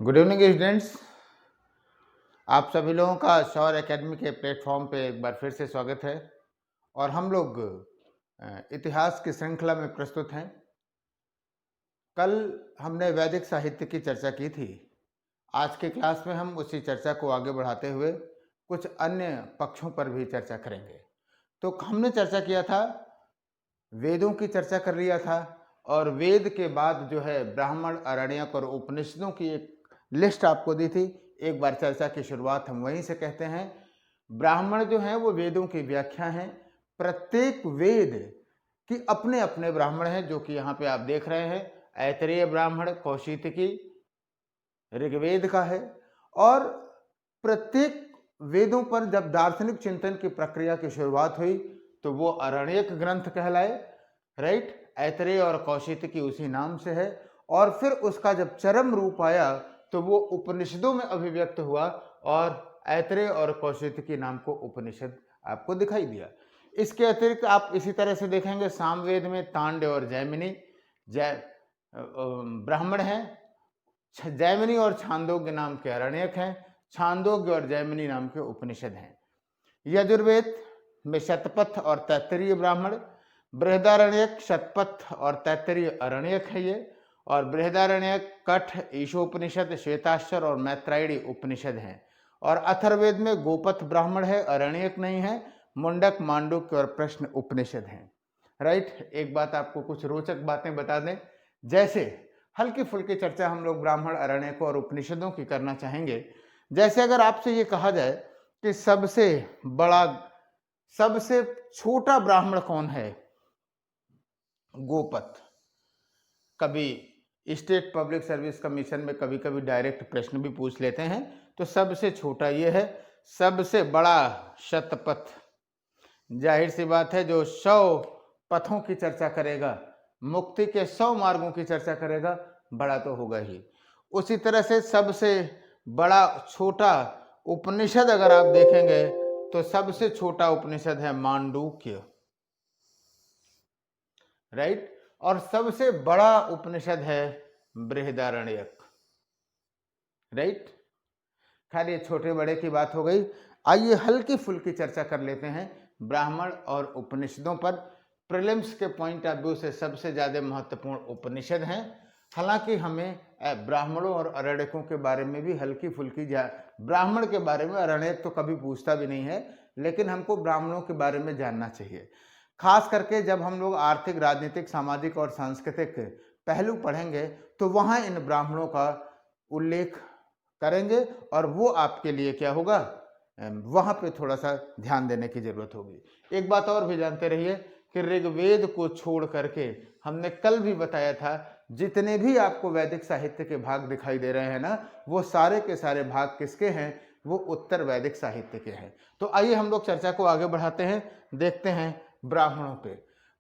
Good evening students. आप सभी लोगों का शौर एकेडमी के प्लेटफॉर्म पे एक बार फिर से स्वागत है और हम लोग इतिहास की श्रृंखला में प्रस्तुत हैं। कल हमने वैदिक साहित्य की चर्चा की थी। आज के क्लास में हम उसी चर्चा को आगे बढ़ाते हुए कुछ अन्य पक्षों पर भी चर्चा करेंगे। तो हमने चर्चा किया था, वेदों की चर्चा कर लिया था और वेद के बाद जो है ब्राह्मण, आरण्यक और उपनिषदों की एक लिस्ट आपको दी थी। एक बार चर्चा की शुरुआत हम वहीं से कहते हैं। ब्राह्मण जो हैं वो वेदों की व्याख्या हैं। प्रत्येक वेद की अपने अपने ब्राह्मण हैं, जो कि यहाँ पे आप देख रहे हैं। ऐतरेय ब्राह्मण कौशितकी ऋग्वेद का है और प्रत्येक वेदों पर जब दार्शनिक चिंतन की प्रक्रिया की शुरुआत हुई तो वो आरण्यक ग्रंथ कहलाए, राइट। ऐतरेय और कौशितकी उसी नाम से है और फिर उसका जब चरम रूप आया तो वो उपनिषदों में अभिव्यक्त हुआ और ऐतरेय और कौशितकी नाम को उपनिषद आपको दिखाई दिया। इसके अतिरिक्त आप इसी तरह से देखेंगे सामवेद में तांड्य और जैमिनी ब्राह्मण हैं। जैमिनी और छांदोग्य नाम के आरण्यक हैं। छांदोग्य और जैमिनी नाम के उपनिषद हैं। यजुर्वेद में शतपथ और तैत्तरीय ब्राह्मण, बृहदारण्यक शतपथ और तैत्तरीय अरण्यक है ये, और बृहदारण्यक कठ, ईशोपनिषद, श्वेताश्वर और मैत्रायणी उपनिषद हैं। और अथर्ववेद में गोपथ ब्राह्मण है, अरण्यक नहीं है, मुंडक, मांडुक्य और प्रश्न उपनिषद हैं, राइट। एक बात आपको कुछ रोचक बातें बता दें, जैसे हल्की फुल्की चर्चा हम लोग ब्राह्मण, अरण्यकों और उपनिषदों की करना चाहेंगे। जैसे अगर आपसे ये कहा जाए कि सबसे बड़ा, सबसे छोटा ब्राह्मण कौन है, गोपथ। कभी स्टेट पब्लिक सर्विस कमीशन में कभी कभी डायरेक्ट प्रश्न भी पूछ लेते हैं, तो सबसे छोटा ये है। सबसे बड़ा शतपथ, जाहिर सी बात है, जो 100 पथों की चर्चा करेगा, मुक्ति के 100 मार्गों की चर्चा करेगा, बड़ा तो होगा ही। उसी तरह से सबसे बड़ा छोटा उपनिषद अगर आप देखेंगे तो सबसे छोटा उपनिषद है मांडूक्य, राइट। और सबसे बड़ा उपनिषद है बृहदारण्यक, राइट। खैर ये छोटे बड़े की बात हो गई। आइए हल्की फुल्की चर्चा कर लेते हैं ब्राह्मण और उपनिषदों पर। प्रीलिम्स के पॉइंट ऑफ व्यू से सबसे ज्यादा महत्वपूर्ण उपनिषद हैं। हालांकि हमें ब्राह्मणों और अरण्यकों के बारे में भी हल्की फुल्की, ब्राह्मण के बारे में अरण्यक तो कभी पूछता भी नहीं है, लेकिन हमको ब्राह्मणों के बारे में जानना चाहिए। खास करके जब हम लोग आर्थिक, राजनीतिक, सामाजिक और सांस्कृतिक पहलू पढ़ेंगे तो वहाँ इन ब्राह्मणों का उल्लेख करेंगे और वो आपके लिए क्या होगा, वहाँ पे थोड़ा सा ध्यान देने की जरूरत होगी। एक बात और भी जानते रहिए कि ऋग्वेद को छोड़ करके हमने कल भी बताया था, जितने भी आपको वैदिक साहित्य के भाग दिखाई दे रहे हैं ना, वो सारे के सारे भाग किसके हैं, वो उत्तर वैदिक साहित्य के हैं। तो आइए हम लोग चर्चा को आगे बढ़ाते हैं, देखते हैं ब्राह्मणों पे।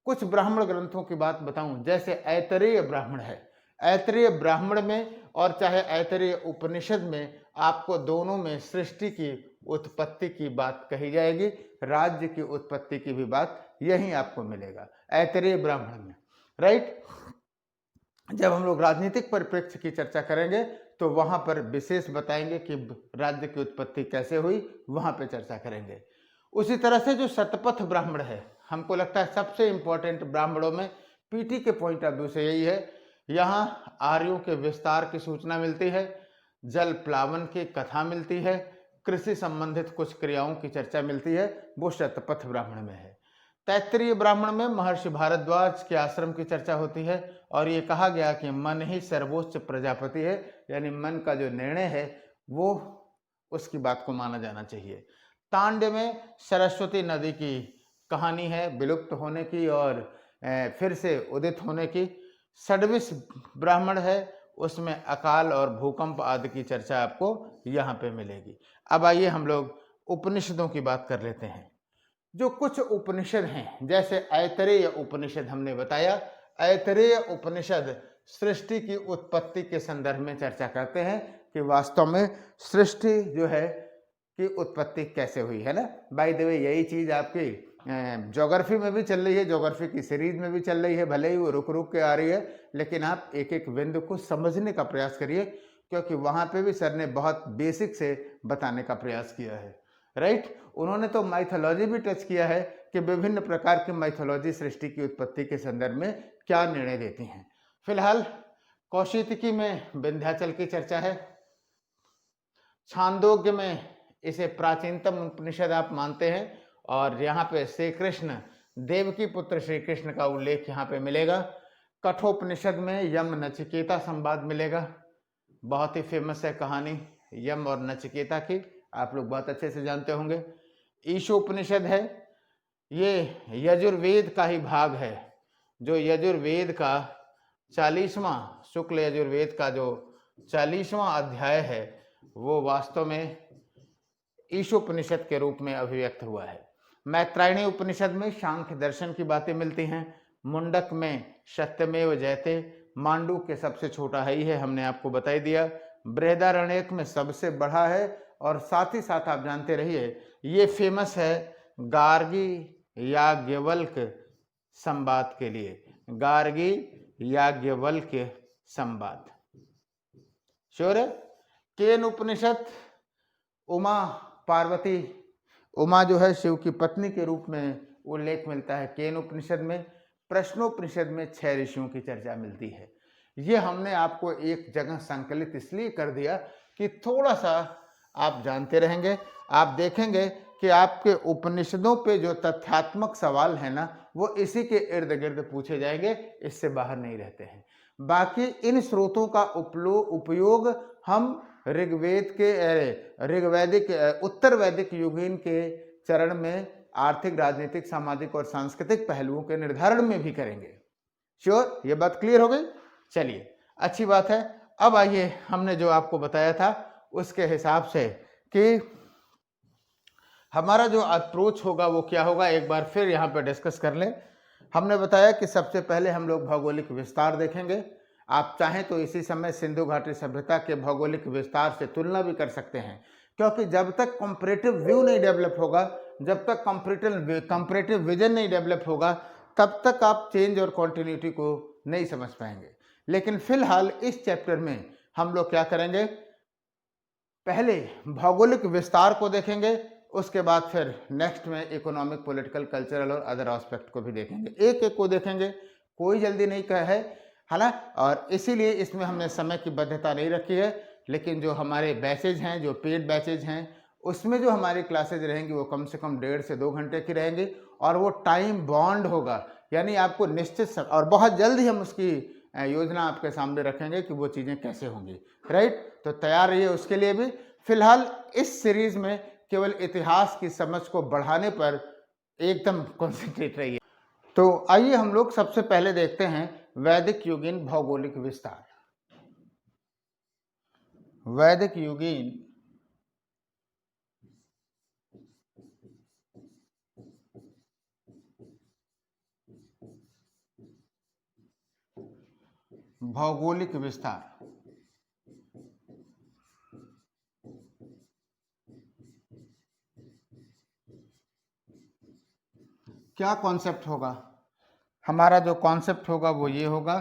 कुछ ब्राह्मण ग्रंथों की बात बताऊं, जैसे ऐतरेय ब्राह्मण है। ऐतरेय ब्राह्मण में और चाहे ऐतरेय उपनिषद में आपको दोनों में सृष्टि की उत्पत्ति की बात कही जाएगी, राज्य की उत्पत्ति की भी बात यहीं आपको मिलेगा ऐतरेय ब्राह्मण में, राइट। जब हम लोग राजनीतिक परिप्रेक्ष्य की चर्चा करेंगे तो वहां पर विशेष बताएंगे कि राज्य की उत्पत्ति कैसे हुई, वहां पे चर्चा करेंगे। उसी तरह से जो शतपथ ब्राह्मण है, हमको लगता है सबसे इंपॉर्टेंट ब्राह्मणों में पीटी के पॉइंट ऑफ व्यू से यही है। यहाँ आर्यों के विस्तार की सूचना मिलती है, जल प्लावन की कथा मिलती है, कृषि संबंधित कुछ क्रियाओं की चर्चा मिलती है, वो शतपथ ब्राह्मण में है। तैत्तरीय ब्राह्मण में महर्षि भारद्वाज के आश्रम की चर्चा होती है और ये कहा गया कि मन ही सर्वोच्च प्रजापति है, यानी मन का जो निर्णय है वो उसकी बात को माना जाना चाहिए। तांड्य में सरस्वती नदी की कहानी है, विलुप्त होने की और फिर से उदित होने की। षड्विश ब्राह्मण है, उसमें अकाल और भूकंप आदि की चर्चा आपको यहाँ पे मिलेगी। अब आइए हम लोग उपनिषदों की बात कर लेते हैं। जो कुछ उपनिषद हैं, जैसे ऐतरेय उपनिषद हमने बताया, ऐतरेय उपनिषद सृष्टि की उत्पत्ति के संदर्भ में चर्चा करते हैं कि वास्तव में सृष्टि जो है की उत्पत्ति कैसे हुई है ना। बाय द वे यही चीज आपकी ज्योग्राफी में भी चल रही है, ज्योग्राफी की सीरीज में भी चल रही है, भले ही वो रुक रुक के आ रही है, लेकिन आप एक एक बिंदु को समझने का प्रयास करिए, क्योंकि वहां पे भी सर ने बहुत बेसिक से बताने का प्रयास किया है, राइट। उन्होंने तो माइथोलॉजी भी टच किया है कि विभिन्न प्रकार की माइथोलॉजी सृष्टि की उत्पत्ति के संदर्भ में क्या निर्णय देती हैं। फिलहाल कौशिकी में विंध्याचल की चर्चा है, छांदोग्य में इसे प्राचीनतम उपनिषद आप मानते हैं, और यहाँ पे श्री कृष्ण, देवकी पुत्र श्री कृष्ण का उल्लेख यहाँ पे मिलेगा। कठोपनिषद में यम नचिकेता संवाद मिलेगा, बहुत ही फेमस है कहानी यम और नचिकेता की, आप लोग बहुत अच्छे से जानते होंगे। ईशोपनिषद है, ये यजुर्वेद का ही भाग है, जो यजुर्वेद का 40वां, शुक्ल यजुर्वेद का जो 40वां अध्याय है वो वास्तव में ईशोपनिषद के रूप में अभिव्यक्त हुआ है। मैत्रायणी उपनिषद में सांख्य दर्शन की बातें मिलती हैं, मुंडक में सत्यमेव जयते, मांडू के सबसे छोटा है ही है, हमने आपको बता ही दिया, बृहदारण्यक में सबसे बड़ा है, और साथ ही साथ आप जानते रहिए ये फेमस है गार्गी याज्ञवल्क संवाद के लिए, गार्गी याज्ञवल्क संवाद। श्योर है। केन उपनिषद, उमा पार्वती, उमा जो है शिव की पत्नी के रूप में उल्लेख मिलता है केन उपनिषद में। प्रश्नोपनिषद में 6 ऋषियों की चर्चा मिलती है। ये हमने आपको एक जगह संकलित इसलिए कर दिया कि थोड़ा सा आप जानते रहेंगे, आप देखेंगे कि आपके उपनिषदों पे जो तथ्यात्मक सवाल है ना वो इसी के इर्द गिर्द पूछे जाएंगे, इससे बाहर नहीं रहते हैं। बाकी इन स्रोतों का उपयोग हम ऋग्वेद के ऋग्वैदिक उत्तर वैदिक युगीन के चरण में आर्थिक, राजनीतिक, सामाजिक और सांस्कृतिक पहलुओं के निर्धारण में भी करेंगे। श्योर, ये बात क्लियर हो गई। चलिए, अच्छी बात है। अब आइए, हमने जो आपको बताया था उसके हिसाब से कि हमारा जो अप्रोच होगा वो क्या होगा, एक बार फिर यहाँ पे डिस्कस कर लें। हमने बताया कि सबसे पहले हम लोग भौगोलिक विस्तार देखेंगे। आप चाहें तो इसी समय सिंधु घाटी सभ्यता के भौगोलिक विस्तार से तुलना भी कर सकते हैं, क्योंकि जब तक कंपैरेटिव व्यू नहीं डेवलप होगा, जब तक कंपैरेटिव विजन नहीं डेवलप होगा, तब तक आप चेंज और कॉन्टिन्यूटी को नहीं समझ पाएंगे। लेकिन फिलहाल इस चैप्टर में हम लोग क्या करेंगे, पहले भौगोलिक विस्तार को देखेंगे, उसके बाद फिर नेक्स्ट में इकोनॉमिक, पॉलिटिकल, कल्चरल और अदर एस्पेक्ट को भी देखेंगे। एक एक को देखेंगे, कोई जल्दी नहीं है ना, और इसीलिए इसमें हमने समय की बद्धता नहीं रखी है। लेकिन जो हमारे बैचेज हैं, जो पेड बैचेज हैं, उसमें जो हमारी क्लासेज रहेंगी वो कम से कम 1.5 से 2 घंटे की रहेंगी, और वो टाइम बॉन्ड होगा, यानी आपको निश्चित और बहुत जल्द ही हम उसकी योजना आपके सामने रखेंगे कि वो चीज़ें कैसे होंगी, राइट। तो तैयार रहिए उसके लिए भी। फिलहाल इस सीरीज में केवल इतिहास की समझ को बढ़ाने पर एकदम कॉन्सेंट्रेट रहिए। तो आइए हम लोग सबसे पहले देखते हैं वैदिक युगीन भौगोलिक विस्तार। वैदिक युगीन भौगोलिक विस्तार। क्या कॉन्सेप्ट होगा? हमारा जो कॉन्सेप्ट होगा वो ये होगा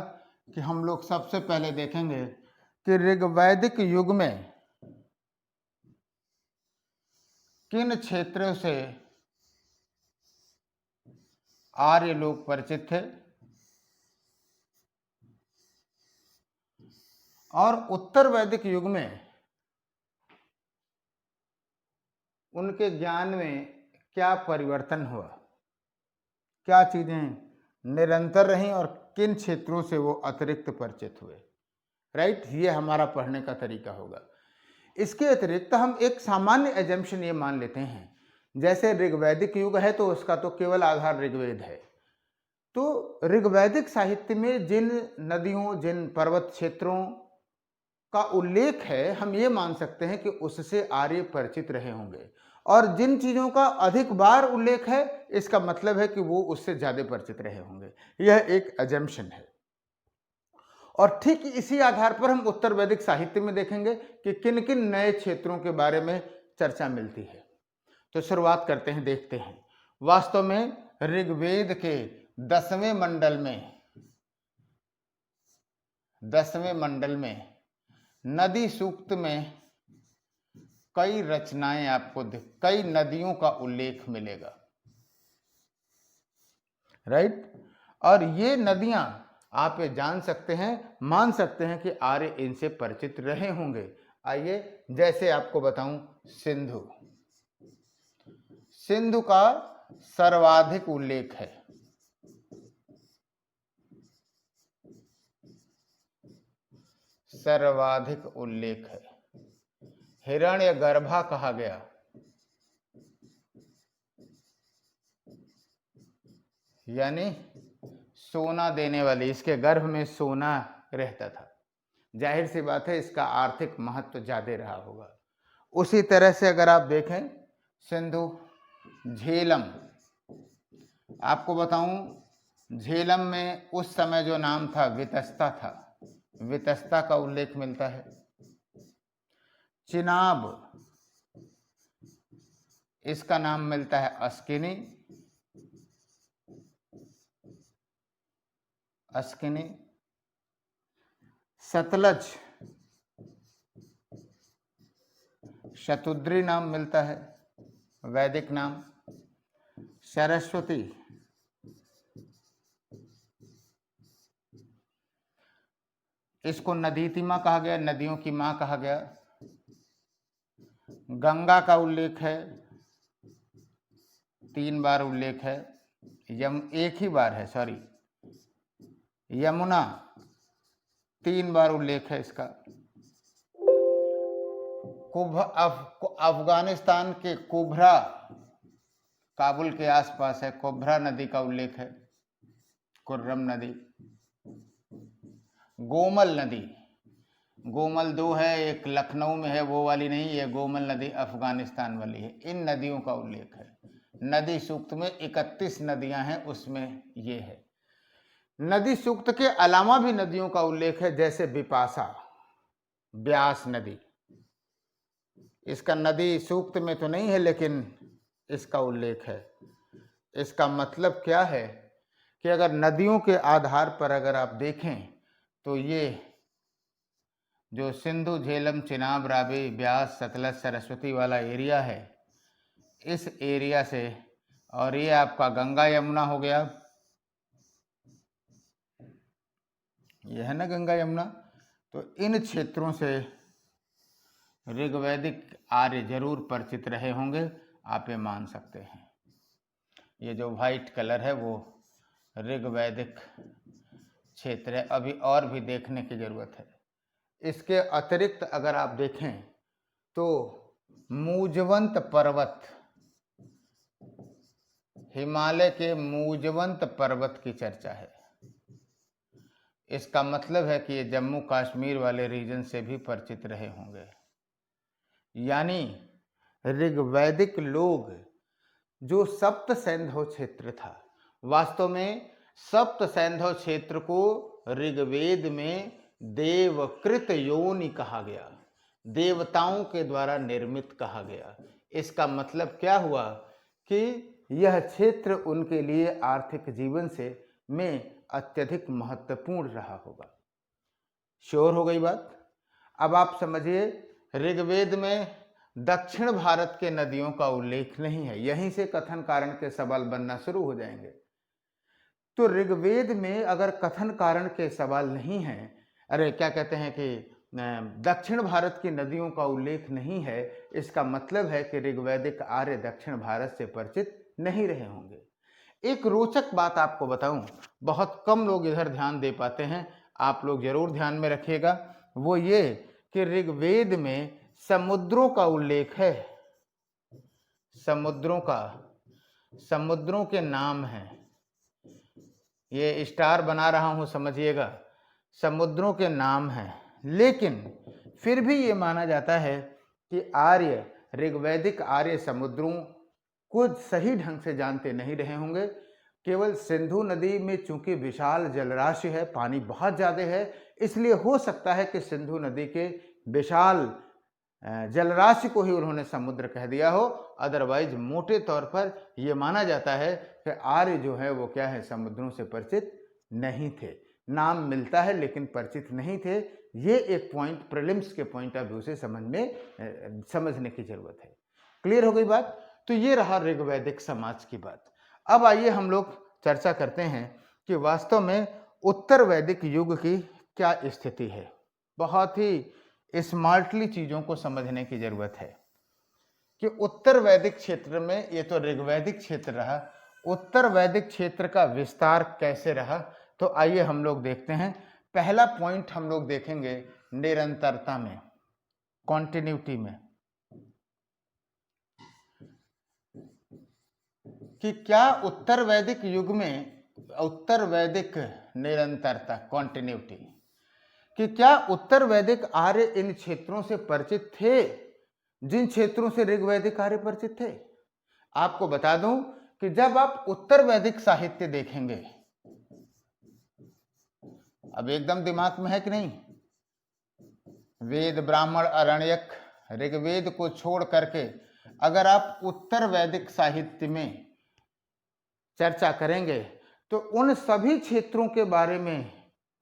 कि हम लोग सबसे पहले देखेंगे कि ऋग्वैदिक युग में किन क्षेत्रों से आर्य लोग परिचित थे, और उत्तर वैदिक युग में उनके ज्ञान में क्या परिवर्तन हुआ, क्या चीजें निरंतर रहीं और किन क्षेत्रों से वो अतिरिक्त परिचित हुए, राइट। ये हमारा पढ़ने का तरीका होगा। इसके अतिरिक्त हम एक सामान्य एजम्पशन ये मान लेते हैं, जैसे ऋग्वैदिक युग है तो उसका तो केवल आधार ऋग्वेद है, तो ऋग्वैदिक साहित्य में जिन नदियों, जिन पर्वत क्षेत्रों का उल्लेख है, हम ये मान सकते हैं कि उससे आर्य परिचित रहे होंगे, और जिन चीजों का अधिक बार उल्लेख है, इसका मतलब है कि वो उससे ज्यादा परिचित रहे होंगे। यह एक अजम्पशन है। और ठीक इसी आधार पर हम उत्तर वैदिक साहित्य में देखेंगे कि किन किन नए क्षेत्रों के बारे में चर्चा मिलती है। तो शुरुआत करते हैं, देखते हैं। वास्तव में ऋग्वेद के 10वें मंडल में नदी सूक्त में कई रचनाएं आपको कई नदियों का उल्लेख मिलेगा, राइट। और ये नदियां आप ये जान सकते हैं, मान सकते हैं कि आर्य इनसे परिचित रहे होंगे। आइए जैसे आपको बताऊं, सिंधु, सिंधु का सर्वाधिक उल्लेख है। सर्वाधिक उल्लेख है। हिरण्यगर्भा कहा गया, यानी सोना देने वाली, इसके गर्भ में सोना रहता था। जाहिर सी बात है इसका आर्थिक महत्व ज्यादा रहा होगा। उसी तरह से अगर आप देखें सिंधु, झेलम, आपको बताऊं झेलम में उस समय जो नाम था वितस्ता था, वितस्ता का उल्लेख मिलता है। चिनाब, इसका नाम मिलता है अस्किनी, अस्किनी। सतलज, शतुद्री नाम मिलता है, वैदिक नाम। सरस्वती, इसको नदीति माँ कहा गया, नदियों की माँ कहा गया। गंगा का उल्लेख है, 3 बार उल्लेख है। एक ही बार है, सॉरी। यमुना 3 बार उल्लेख है इसका। अफगानिस्तान के कुब्रा, काबुल के आसपास है, कुब्रा नदी का उल्लेख है, कुर्रम नदी। गोमल नदी, गोमल 2 है, एक लखनऊ में है, वो वाली नहीं, ये गोमल नदी अफगानिस्तान वाली है। इन नदियों का उल्लेख है। नदी सूक्त में 31 नदियां हैं, उसमें ये है। नदी सूक्त के अलावा भी नदियों का उल्लेख है, जैसे बिपाशा, ब्यास नदी। इसका नदी सूक्त में तो नहीं है, लेकिन इसका उल्लेख है। इसका मतलब क्या है कि अगर नदियों के आधार पर अगर आप देखें तो ये जो सिंधु, झेलम, चिनाब, रावी, ब्यास, सतलज, सरस्वती वाला एरिया है, इस एरिया से, और ये आपका गंगा यमुना हो गया, यह है ना गंगा यमुना, तो इन क्षेत्रों से ऋग्वैदिक आर्य जरूर परिचित रहे होंगे, आप ये मान सकते हैं। ये जो व्हाइट कलर है वो ऋग्वैदिक क्षेत्र है, अभी और भी देखने की जरूरत है। इसके अतिरिक्त अगर आप देखें तो मूजवंत पर्वत, हिमालय के मूजवंत पर्वत की चर्चा है। इसका मतलब है कि ये जम्मू कश्मीर वाले रीजन से भी परिचित रहे होंगे। यानी ऋग्वैदिक लोग जो सप्त सैंधव क्षेत्र था, वास्तव में सप्त सैंधव क्षेत्र को ऋग्वेद में देवकृत योनि कहा गया, देवताओं के द्वारा निर्मित कहा गया। इसका मतलब क्या हुआ कि यह क्षेत्र उनके लिए आर्थिक जीवन से में अत्यधिक महत्वपूर्ण रहा होगा। श्योर हो गई बात? अब आप समझिए, ऋग्वेद में दक्षिण भारत के नदियों का उल्लेख नहीं है। यहीं से कथन कारण के सवाल बनना शुरू हो जाएंगे। तो ऋग्वेद में अगर कथन कारण के सवाल नहीं है, अरे क्या कहते हैं कि दक्षिण भारत की नदियों का उल्लेख नहीं है, इसका मतलब है कि ऋग्वैदिक आर्य दक्षिण भारत से परिचित नहीं रहे होंगे। एक रोचक बात आपको बताऊं, बहुत कम लोग इधर ध्यान दे पाते हैं, आप लोग जरूर ध्यान में रखिएगा। वो ये कि ऋग्वेद में समुद्रों का उल्लेख है, समुद्रों का, समुद्रों के नाम हैं। ये स्टार बना रहा हूं, समझिएगा, समुद्रों के नाम हैं। लेकिन फिर भी ये माना जाता है कि आर्य, ऋग्वैदिक आर्य समुद्रों को सही ढंग से जानते नहीं रहे होंगे। केवल सिंधु नदी में चूंकि विशाल जलराशि है, पानी बहुत ज़्यादा है, इसलिए हो सकता है कि सिंधु नदी के विशाल जलराशि को ही उन्होंने समुद्र कह दिया हो। अदरवाइज मोटे तौर पर यह माना जाता है कि आर्य जो है वो क्या है, समुद्रों से परिचित नहीं थे। नाम मिलता है लेकिन परिचित नहीं थे। ये एक पॉइंट प्रीलिम्स के पॉइंट ऑफ व्यू से समझने की जरूरत है। क्लियर हो गई बात? तो ये रहा ऋग्वैदिक समाज की बात। अब आइए हम लोग चर्चा करते हैं कि वास्तव में उत्तर वैदिक युग की क्या स्थिति है। बहुत ही स्मार्टली चीजों को समझने की जरूरत है कि उत्तर वैदिक क्षेत्र में, ये तो ऋग्वैदिक क्षेत्र रहा, उत्तर वैदिक क्षेत्र का विस्तार कैसे रहा। तो आइए हम लोग देखते हैं। पहला पॉइंट हम लोग देखेंगे निरंतरता में, कॉन्टिन्यूटी में, कि क्या उत्तर वैदिक युग में उत्तर वैदिक निरंतरता, कॉन्टिन्यूटी, कि क्या उत्तर वैदिक आर्य इन क्षेत्रों से परिचित थे जिन क्षेत्रों से ऋग्वैदिक आर्य परिचित थे। आपको बता दूं कि जब आप उत्तर वैदिक साहित्य देखेंगे, अब एकदम दिमाग में है कि नहीं, वेद, ब्राह्मण, अरण्यक, ऋग्वेद को छोड़ करके अगर आप उत्तर वैदिक साहित्य में चर्चा करेंगे तो उन सभी क्षेत्रों के बारे में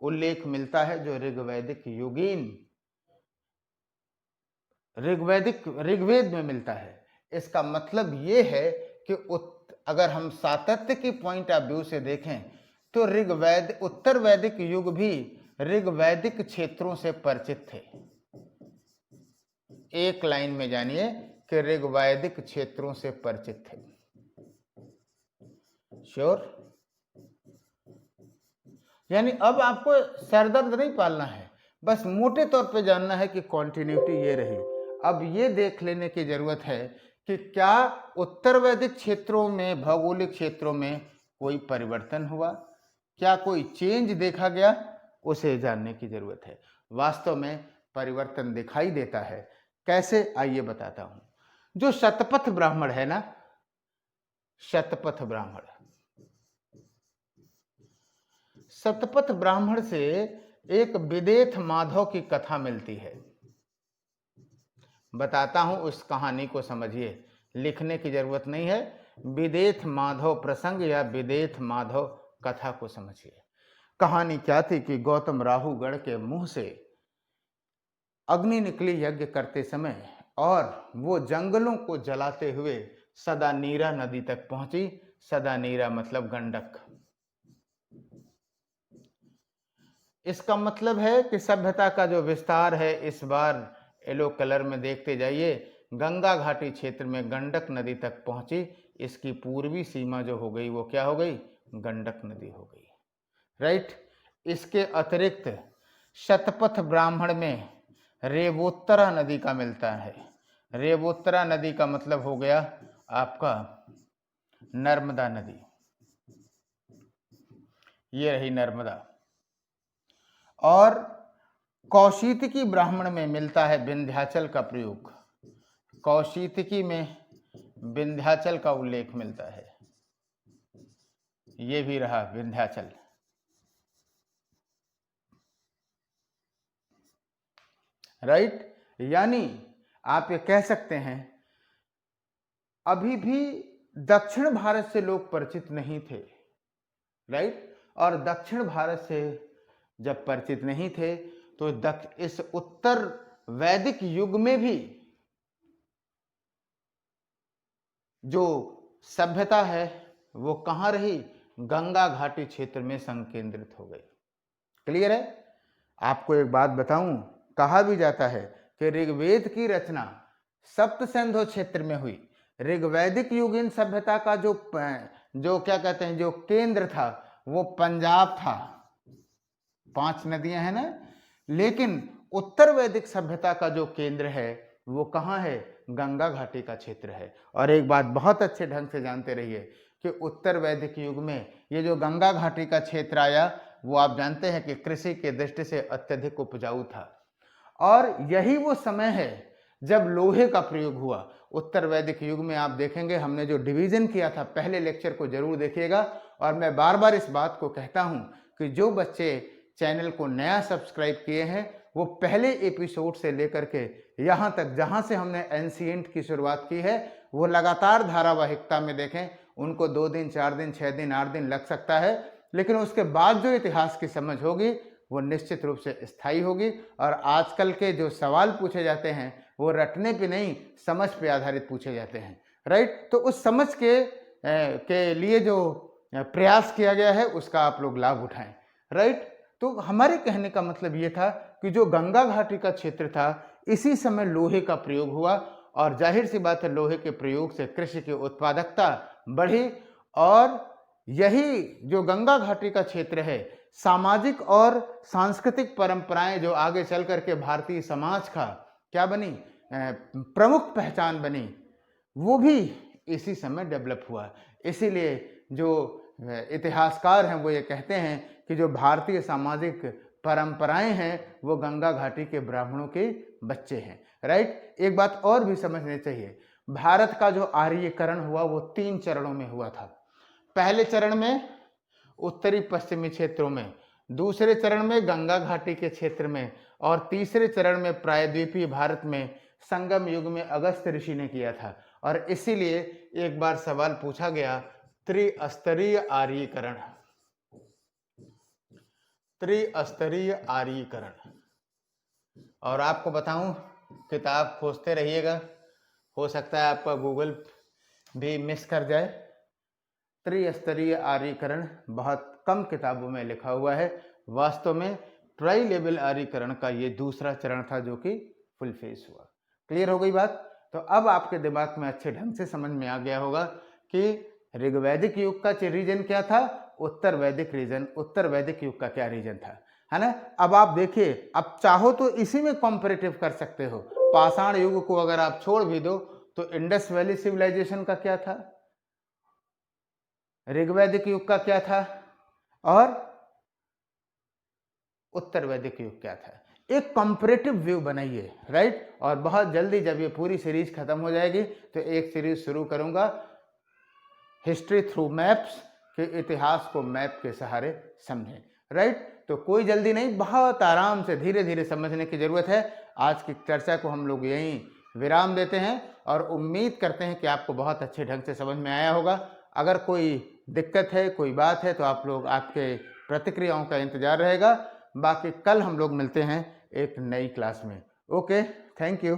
उल्लेख मिलता है जो ऋग्वैदिक युगीन ऋग्वेद में मिलता है। इसका मतलब ये है कि अगर हम सातत्य की पॉइंट ऑफ व्यू से देखें तो उत्तर वैदिक युग भी ऋग्वैदिक क्षेत्रों से परिचित थे। एक लाइन में जानिए कि ऋग्वैदिक क्षेत्रों से परिचित थे। श्योर? यानी अब आपको सरदर्द नहीं पालना है, बस मोटे तौर पे जानना है कि कॉन्टिन्यूटी ये रही। अब ये देख लेने की जरूरत है कि क्या उत्तर वैदिक क्षेत्रों में, भौगोलिक क्षेत्रों में कोई परिवर्तन हुआ, क्या कोई चेंज देखा गया, उसे जानने की जरूरत है। वास्तव में परिवर्तन दिखाई देता है। कैसे, आइए बताता हूं। जो शतपथ ब्राह्मण है ना, शतपथ ब्राह्मण, शतपथ ब्राह्मण से एक विदेथ माधव की कथा मिलती है। बताता हूं, उस कहानी को समझिए, लिखने की जरूरत नहीं है। विदेथ माधव प्रसंग या विदेथ माधव कथा को समझिए। कहानी क्या थी कि गौतम राहुगढ़ के मुंह से अग्नि निकली यज्ञ करते समय और वो जंगलों को जलाते हुए सदानीरा नदी तक पहुंची। सदानीरा मतलब गंडक। इसका मतलब है कि सभ्यता का जो विस्तार है, इस बार येलो कलर में देखते जाइए, गंगा घाटी क्षेत्र में गंडक नदी तक पहुंची। इसकी पूर्वी सीमा जो हो गई वो क्या हो गई, गंडक नदी हो गई। राइट। इसके अतिरिक्त शतपथ ब्राह्मण में रेवोत्तरा नदी का मिलता है। रेवोत्तरा नदी का मतलब हो गया आपका नर्मदा नदी। ये रही नर्मदा। और कौशितकी ब्राह्मण में मिलता है विंध्याचल का प्रयोग। कौशितकी में विंध्याचल का उल्लेख मिलता है। ये भी रहा विंध्याचल। राइट। यानी आप ये कह सकते हैं अभी भी दक्षिण भारत से लोग परिचित नहीं थे। राइट। और दक्षिण भारत से जब परिचित नहीं थे तो इस उत्तर वैदिक युग में भी जो सभ्यता है वो कहां रही, गंगा घाटी क्षेत्र में संकेंद्रित हो गई। क्लियर है? आपको एक बात बताऊं, कहा भी जाता है कि ऋग्वेद की रचना सप्त सिंधु क्षेत्र में हुई। ऋग्वैदिक युगीन सभ्यता का जो क्या कहते हैं, जो केंद्र था वो पंजाब था। 5 नदियां हैं ना। लेकिन उत्तर वैदिक सभ्यता का जो केंद्र है वो कहाँ है, गंगा घाटी का क्षेत्र है। और एक बात बहुत अच्छे ढंग से जानते रहिए कि उत्तर वैदिक युग में ये जो गंगा घाटी का क्षेत्र आया वो आप जानते हैं कि कृषि के दृष्टि से अत्यधिक उपजाऊ था। और यही वो समय है जब लोहे का प्रयोग हुआ। उत्तर वैदिक युग में आप देखेंगे, हमने जो डिवीजन किया था, पहले लेक्चर को जरूर देखिएगा। और मैं बार बार इस बात को कहता हूं कि जो बच्चे चैनल को नया सब्सक्राइब किए हैं वो पहले एपिसोड से लेकर के यहाँ तक जहाँ से हमने एंशिएंट की शुरुआत की है वो लगातार धारावाहिकता में देखें। उनको 2 दिन, 4 दिन, 6 दिन, 8 दिन लग सकता है, लेकिन उसके बाद जो इतिहास की समझ होगी वो निश्चित रूप से स्थायी होगी। और आजकल के जो सवाल पूछे जाते हैं वो रटने पे नहीं, समझ पे आधारित पूछे जाते हैं, राइट। तो उस समझ के लिए जो प्रयास किया गया है उसका आप लोग लाभ उठाएं, राइट। तो हमारे कहने का मतलब ये था कि जो गंगा घाटी का क्षेत्र था इसी समय लोहे का प्रयोग हुआ, और जाहिर सी बात है लोहे के प्रयोग से कृषि की उत्पादकता बढ़ी। और यही जो गंगा घाटी का क्षेत्र है, सामाजिक और सांस्कृतिक परंपराएं जो आगे चल करके भारतीय समाज का क्या बनी, प्रमुख पहचान बनी, वो भी इसी समय डेवलप हुआ। इसीलिए जो इतिहासकार हैं वो ये कहते हैं कि जो भारतीय सामाजिक परंपराएं हैं वो गंगा घाटी के ब्राह्मणों के बच्चे हैं, राइट। एक बात और भी समझनी चाहिए, भारत का जो आर्यीकरण हुआ वो 3 चरणों में हुआ था। पहले चरण में उत्तरी पश्चिमी क्षेत्रों में, दूसरे चरण में गंगा घाटी के क्षेत्र में, और तीसरे चरण में प्रायद्वीपीय भारत में संगम युग में अगस्त्य ऋषि ने किया था। और इसीलिए एक बार सवाल पूछा गया, त्रिस्तरीय आर्यीकरण, त्रिस्तरीय आर्यीकरण। और आपको बताऊं, किताब खोजते रहिएगा, हो सकता है आपका गूगल भी मिस कर जाए। त्रिस्तरीय आर्यीकरण बहुत कम किताबों में लिखा हुआ है। वास्तव में ट्राई लेवल आर्यीकरण का ये दूसरा चरण था जो कि फुल फेस हुआ। क्लियर हो गई बात? तो अब आपके दिमाग में अच्छे ढंग से समझ में आ गया होगा कि ऋग्वैदिक युग का रीजन क्या था, उत्तर वैदिक रीजन, उत्तर वैदिक युग का क्या रीजन था, है ना। अब आप देखिए, अब चाहो तो इसी में कंपैरेटिव कर सकते हो। पाषाण युग को अगर आप छोड़ भी दो तो इंडस वैली सिविलाइजेशन का क्या था, ऋग्वैदिक युग का क्या था, और उत्तर वैदिक युग क्या था। एक कंपैरेटिव व्यू बनाइए, राइट। और बहुत जल्दी जब ये पूरी सीरीज खत्म हो जाएगी तो एक सीरीज शुरू करूंगा, हिस्ट्री थ्रू मैप्स, के इतिहास को मैप के सहारे समझें, राइट। तो कोई जल्दी नहीं, बहुत आराम से धीरे धीरे समझने की जरूरत है। आज की चर्चा को हम लोग यहीं विराम देते हैं और उम्मीद करते हैं कि आपको बहुत अच्छे ढंग से समझ में आया होगा। अगर कोई दिक्कत है, कोई बात है, तो आप लोग, आपके प्रतिक्रियाओं का इंतजार रहेगा। बाकी कल हम लोग मिलते हैं एक नई क्लास में। Okay, thank you.